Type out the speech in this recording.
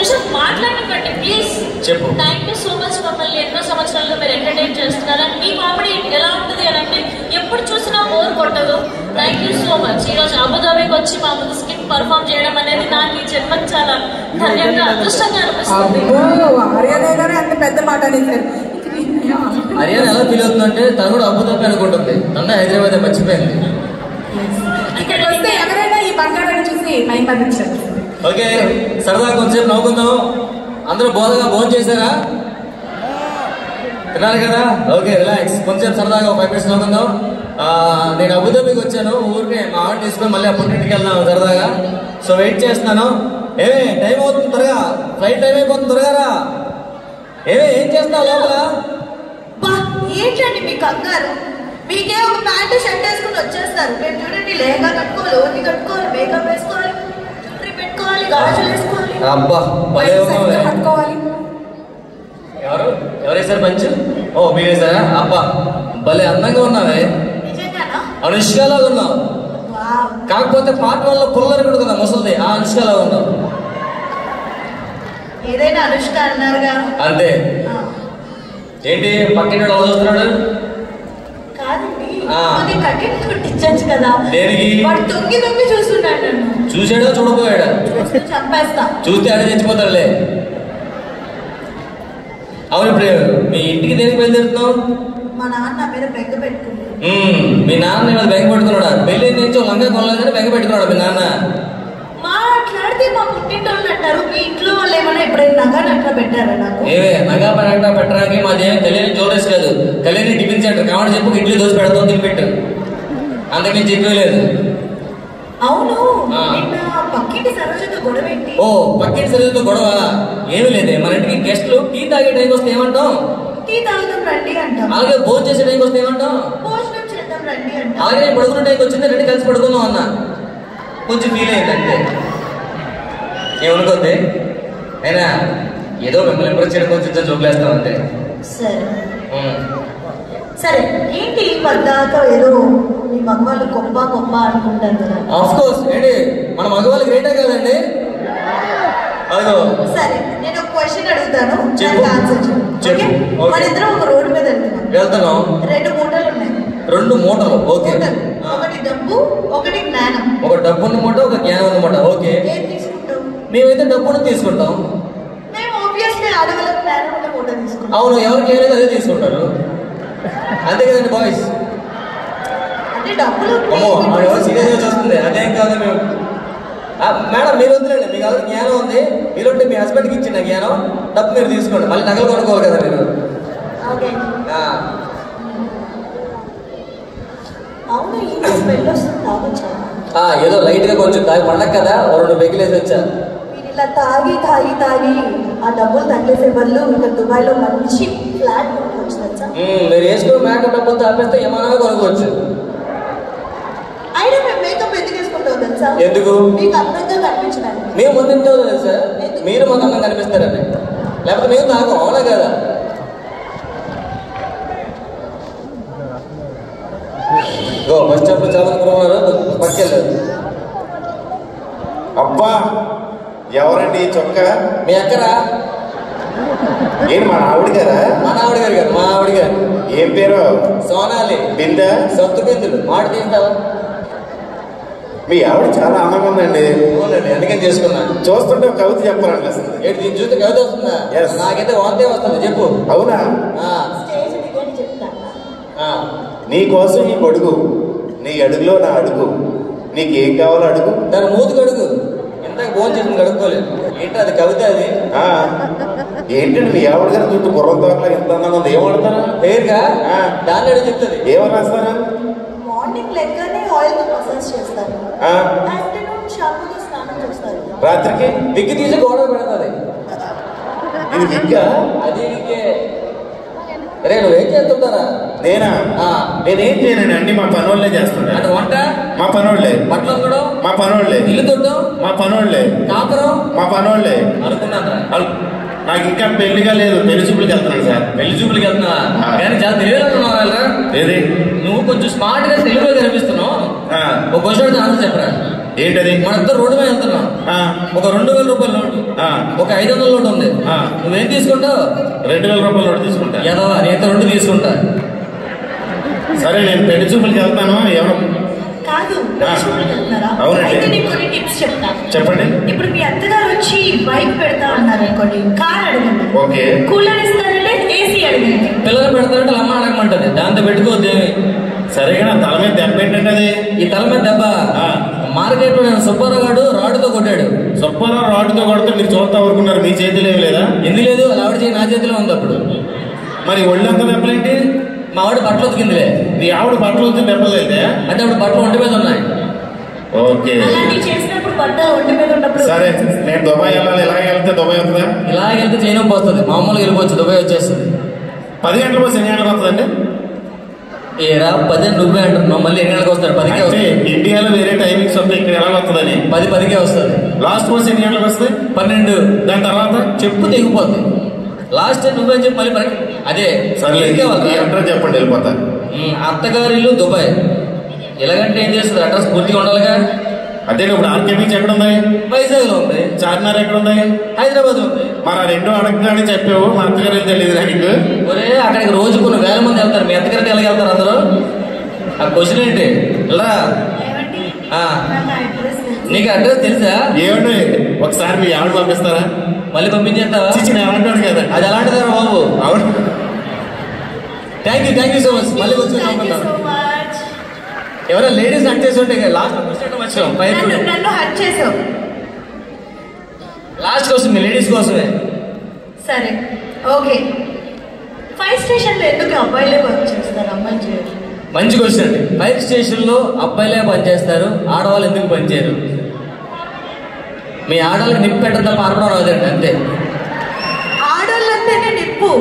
నిమిషం మాట్లాడకండి ప్లీజ్. చెప్పు. Thank you so much. మమ్మల్ని ఎన్నో సంవత్సరాలుగా మీరు ఎంటర్టైన్ చేస్తున్నారు. మీ కామెడీ ఎలా ఉంటుంది అని అంటే ఎప్పుడు చూసినా బోర్ కొట్టదు. Thank you so much. ఈరోజు అబుదాబికి వచ్చి మా ముందు స్కిట్ పర్ఫామ్ చేయడం అనేది నాకు ఈ జన్మకు చాలా ధన్యంగా అదృష్టంగా అనిపిస్తుంది. అంత పెద్ద మాట హర్యానా ఎలా ఫీల్ అవుతుందంటే తను కూడా అబుదాబి అనుకుంటుంది. తన హైదరాబాద్ మర్చిపోయింది. ఇక్కడికి వస్తే ఎవరైనా ఈ బంగారాన్ని చూసి టైం పంపించారు. ఓకే, సరదా కొంచెం నవ్వుకుందాం. అందరూ బోధగా భోజనం చేశారా? తిన్నారు కదా? Okay, relax. కొంచెం సరదాగా 5 minutes నవ్వుకుందాం. నేను అబుదాబికి వచ్చాను. ఊరికే మా ఆవిడ తీసుకొని మళ్ళీ అప్పటింటికి వెళ్దాం సరదాగా. సో వెయిట్ చేస్తున్నాను. టైం అవుతుంది, త్వరగా ఫ్లైట్ టైం అయిపోతుంది, త్వరగా రా. ఏం చేస్తున్నావు లోపల? ఏంటండి మీ కంగారు? మీకే ఒక ప్యాంటు షర్ట్ వేసుకుని వచ్చేస్తారు. మేము చూడండి లేహంగా కట్టుకోవాలి, ఓని కట్టుకోవాలి, మేకప్ వేసుకోవాలి, జ్యువెలరీ పెట్టుకోవాలి, గాజులు వేసుకోవాలి. అబ్బా పట్టుకోవాలి. ఎవరేసారు మంచి? ఓ మీరేసారా? అబ్బా భలే అందంగా ఉన్నావే. నిజంగానా? అనుష్కలాగా ఉన్నావు. కాకపోతే పాట వల్ల పుల్లరి పెడుతున్నా ముసలిది. ఆ అనుష్కలాగా ఉన్నావు. ఏదైనా అనుష్క అన్నారుగా అంతే. ఏంటి పక్కన అలా చూస్తున్నాడు? కాదండి, కటింగ్ కుట్టించచ్చు కదా. దేనికి? వాడు తొంగి తొంగి చూస్తున్నాడు. నన్ను చూసాడో చూడపోయాడా? చంపేస్తా. చూస్తే అడే చచ్చిపోతాడులే. అవును, ఇప్పుడు మీ ఇంటికి దేనికి బయలుదేరుతున్నావు? మా నాన్న మీద బెంగ పెట్టుకున్నాడు. మీ నాన్న మీద బెంగ పెట్టుకున్నాడా? పెళ్లి నుంచి లంగా కొనలేదని బెంగ పెట్టుకున్నాడు మీ నాన్న. మాట్లాడితే మా పుట్టింటోళ్ళు అంటారు. మీ ఇంట్లో వాళ్ళు ఏమైనా ఎప్పుడైనా నగా నట్లా పెట్టారా నాకు? నగా నట్లా పెట్టడానికి మాదేం కళ్యాణి జ్యువెలర్స్ కాదు, కళ్యాణి టిఫిన్ సెంటర్. కావాలి చెప్పు, ఇడ్లీ దోశ పెడతాం, తినిపెట్టు. అంతకు నేను చెప్పలేదు. అవును, నిన్న పక్కింటి సరోజతో గొడవ ఏంటి? ఓ పక్కింటి సరోజతో గొడవ ఏమి లేదే. మన ఇంటికి గెస్ట్లు టీ తాగే టైంకి వస్తే ఏమంటాం? టీ తాగుతాం రండి అంటాం. అలాగే భోజనం చేసే టైంకి వస్తే ఏమంటాం? భోజనం చేద్దాం రండి అంటాం. అలాగే పడుకున్న టైంకి వచ్చింది, రెండు కలిసి పడుకుందాం అన్న. కొంచెం ఫీల్ అయింది అంతే. ఏమనుకోద్ది. అయినా ఏదో మిమ్మల్ని ఇంప్రెస్ చేయడం కొంచెం జోకులేస్తాం అంతే. సరే ఏంటి పద్దాక ఏదో మీ మగవాళ్ళు గొప్ప గొప్ప అనుకుంటారు కదా? Of course. ఏంటి మన మగవాళ్ళు గ్రేటే కదండి. అదో సరే, నేను ఒక క్వశ్చన్ అడుగుతాను, ఆన్సర్ చెప్పు. మన ఇద్దరం ఒక రోడ్డు మీద వెళ్తున్నాం. 2 మూటలు ఉన్నాయి. 2 మూటలు. ఓకే. ఒకటి డబ్బు, ఒకటి జ్ఞానం. ఒక డబ్బు ఉన్న మూట, ఒక జ్ఞానం ఉన్న మూట. ఓకే. ఏం తీసుకుంటాం? మేమైతే డబ్బును తీసుకుంటాం. మేము ఆబ్వియస్లీ ఆడవాళ్ళ జ్ఞానం ఉన్న మూట తీసుకుంటాం. అవును, ఎవరికి ఏమైనా అదే తీసుకుంటారు. అంతే కదండి బాయ్స్. అంటే డబ్బులు సీరియస్గా చూస్తుంది. అదేం కాదు. మేము మేడం మీరు వద్దులేండి, మీకు ఎవరికి జ్ఞానం ఉంది. మీరుంటే మీ హస్బెండ్కి ఇచ్చిన జ్ఞానం, డబ్బు మీరు తీసుకోండి. మళ్ళీ నగలు కొనుక్కోవాలి కదా మీరు. అవును, ఈ స్మెల్ వస్తుంది. ఏదో లైట్ గా కొంచెం తాగి పండగ కదా, 2 బెగ్గిలేసి వచ్చా. మీరు ఇలా తాగి తాగి తాగి ఆ డబ్బులు తగ్గేసే బదులు ఇంకా దుబాయ్ లో మంచి ఫ్లాట్ కొనుక్కోవచ్చు తెలుసా? మీరు వేసుకుని మేకప్ డబ్బులు తాపేస్తే ఏమైనా కొనుక్కోవచ్చు. అయినా మేము మేకప్ ఎందుకు వేసుకుంటాం తెలుసా? ఎందుకు? మీకు అందంగా కనిపించడానికి. మేము ముందు తెలుసా, మీరు మాకు అందంగా కనిపిస్తారని. లేకపోతే మేము తాగం. అవునా కదా? బస్ స్టాప్ లో చాలా మంది పట్టుకెళ్ళారు. అబ్బా ఎవరండి చొక్క? మీ అక్కరా? ఏంటి మా ఆవిడ గారా? మన ఆవిడ గారు గారు మా ఆవిడ గారు. ఏం పేరు? సోనాలి. బిందా? సత్తు బిందులు. మాట తీస్తావా? మీ ఆవిడ చాలా అందంగా ఉందండి. అవునండి, అందుకని చేసుకున్నాను. చూస్తుంటే కవిత చెప్పాలండి అసలు. ఏంటి దీన్ని చూస్తే కవిత వస్తుందా? నాకైతే వాంతే వస్తుంది. చెప్పు. అవునా? నీకోసం ఈ అడుగు, నీ అడుగులో నా అడుగు, నీకేం కావాలో అడుగు. దాని మూతికి అడుగు. ఇంతకు భోజనం చేసింది కడుక్కోలేదు. ఏంటి అది కవిత? అది ఏంటండి మీ ఆవిడ గారి చుట్టూ గుర్రం తోకలా ఎంత అందంగా ఉంది. ఏమడతారా? పేరుగా దాన్ని అడుగు చెప్తుంది. ఏమని రాస్తారా? మార్నింగ్ లెక్కనే ఆయిల్ తో మసాజ్ చేస్తారు. ఆఫ్టర్నూన్ షాంపూతో స్నానం చేస్తారు. రాత్రికి విగ్గి తీసి గోడ పెడతాది. ఇది విగ్గా? అది రే నువ్వేం చేస్తుంటారా? నేనా? నేనేం చేయనండి, అన్ని మా పనోళ్ళే చేస్తుంటా. అంటే వంట మా పనోళ్ళే, బట్టలు కూడా మా పనోళ్ళే, ఇల్లు తొట్టం మా పనోళ్ళే, కాపురం మా పనోళ్ళే. అనుకున్నాను. నాకు ఇంకా పెళ్లిగా లేదు, పెళ్లి చూపులకి వెళ్తున్నాను సార్. పెళ్లి చూపులకి వెళ్తున్నా కానీ చాలా తెలియదు. ఏది? నువ్వు కొంచెం స్మార్ట్ గా తెలివిగా కనిపిస్తున్నావు. ఒక క్వశ్చన్ ఆన్సర్ చెప్పరా? ఏంటది? మనంతా రోడ్డు మీద వెళ్తున్నాం. ఒక 2000 రూపాయల నోటు ఒక 500 నోట్ ఉంది. నువ్వేం తీసుకుంటావు? 2000 రూపాయల నోటు తీసుకుంటా. ఎదవా, నేను 2 తీసుకుంటా. సరే, నేను పెళ్లి చూపులకి వెళ్తాను. ఎవరు కాదు, వెళ్తున్నారా? అవునండి. అయితే నీకు కొన్ని టిప్స్ చెప్తాను. చెప్పండి. ఇప్పుడు మీ అత్తగారు వచ్చి బైక్ పెడతా ఉన్నారు అనుకోండి, కార్ అడగండి. ఓకే. కూలర్ ఇస్తానంటే ఏసీ అడగండి. పిల్లలు పెడతారంటే అమ్మ అడగమంటది, దాంతో పెట్టుకోవద్దేమి. సరే, కానీ తల మీద దెబ్బ ఏంటంటే అది? ఈ తల మీద దెబ్బ మార్కెట్ లో నేను సుబ్బారావు గారు రాడ్తో కొట్టాడు. సుబ్బారావు రాడ్తో కొడితే మీరు చూస్తా ఊరుకున్నారు, మీ చేతిలో ఏమి లేదా? ఎందుకు లేదు, అలా ఆవిడ చేయి నా చేతిలో ఉంది. అప్పుడు మరి ఒళ్ళంతా దెబ్బలేంటి? మా ఆవిడ బట్టలు ఉతికిందిలే. నీ ఆవిడ బట్టలు వస్తే దెబ్బలు అయితే? అంటే ఆవిడ బట్టలు ఒంటి మీద ఉన్నాయి. ఓకే. అలాంటివి చేసినప్పుడు బట్టలు ఒంటి మీద ఉన్నప్పుడు. సరే, నేను దుబాయ్ వెళ్ళాలి. ఇలాగే వెళ్తే దుబాయ్ వస్తుందా? ఇలాగ వెళ్తే చేయనొప్పి వస్తుంది, మామూలుగా వెళ్ళిపోవచ్చు, దుబాయ్ వచ్చేస్తుంది. 10 గంటల బస్సు ఎన్ని గంటలకు వస్తుందండి? ఏరా 10 నువ్వే అంటున్నావు, మళ్ళీ ఎన్ని గంటలకు వస్తాడు? 10కే వస్తుంది. ఇండియాలో వేరే టైమింగ్స్ వస్తాయి, ఇక్కడ ఎలా వస్తుందని? 10కే వస్తుంది. లాస్ట్ బస్ ఎన్ని గంటలకు వస్తుంది? 12. దాని తర్వాత చెప్పు తెగిపోతుంది. లాస్ట్ టైం నువ్వే చెప్పి మళ్ళీ అదే సరే, అడ్రస్ చెప్పండి, వెళ్ళిపోతా. అత్తగారి ఇల్లు దుబాయ్. ఇలాగంటే ఏం చేస్తుంది? అడ్రస్ పూర్తిగా ఉండాలిగా. అదే, ఇప్పుడు ఆర్కే బీచ్ ఎక్కడ ఉంది? వైజాగ్ లో ఉంది. చార్మినార్ ఎక్కడ ఉంది? హైదరాబాద్ లో ఉంది. మరి ఆ 2 అడగగానే చెప్పావు, మా అత్తగారు తెలియదు నీకు. ఒరే, అక్కడికి రోజు కొన్ని వేల మంది వెళ్తారు, మీ అత్తగారికి ఎలా వెళ్తారు అందరూ? ఆ క్వశ్చన్ ఏంటి? ఇలా ఏమండి? ఆ, నాకు ఆ అడ్రస్ తెలుసు. నీకు అడ్రస్ తెలుసా? ఏమండి, ఒకసారి మీ ఆవిడ పంపిస్తారా? మళ్ళీ పంపించేస్తావా? చిచ్చిన ఏమంటాడు కదా. అది అలాంటిదా బాబు? అవును. Thank you so much. మళ్ళీ వచ్చి Thank you so much. ఎవరైనా లేడీస్ హట్ చేసి ఉంటే లాస్ట్ వచ్చాం. నన్ను హర్ట్ చేసావు. లాస్ట్ కోసం మీ లేడీస్ కోసమే. సరే, ఓకే. ఫైర్ స్టేషన్ లో ఎందుకు అబ్బాయిలే వర్క్ చేస్తారు, అమ్మాయిలు చేయరు? మంచి క్వశ్చన్ అండి. ఫైర్ స్టేషన్ లో అబ్బాయిలే పనిచేస్తారు, ఆడవాళ్ళు ఎందుకు పనిచేయరు? మీ ఆడవాళ్ళకి నిప్పు పెట్టడం తప్ప ఆర్పడం రాదండి, అంతే. ఆడవాళ్ళంటేనే నిప్పు.